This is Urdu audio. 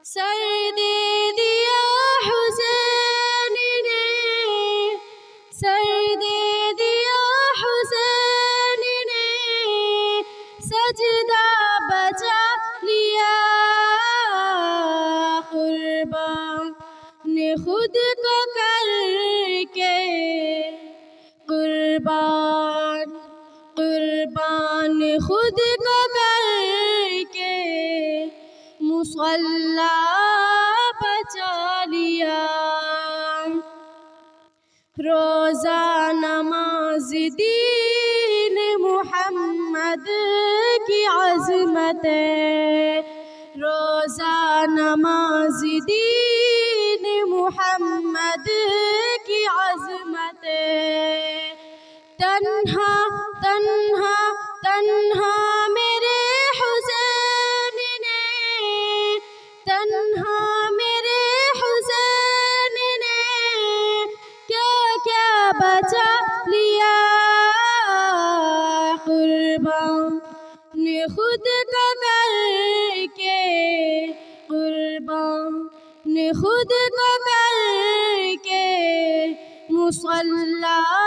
سر دے دیا حسین نے، سر دے دیا حسین نے، سجدہ بچا لیا، قربان خود کو کر کے، قربان قربان خود کو کر کے مصلی بچا لیا۔ روزہ نماز دین محمد کی عظمت ہے، روزہ نماز دین محمد کی عظمت ہے۔ تنہا تنہا تنہا میرے حسین نے، تنہا میرے حسین نے کیا کیا بچا لیا، قربان خود کو کر کے، قربان خود کو کر کے مصلی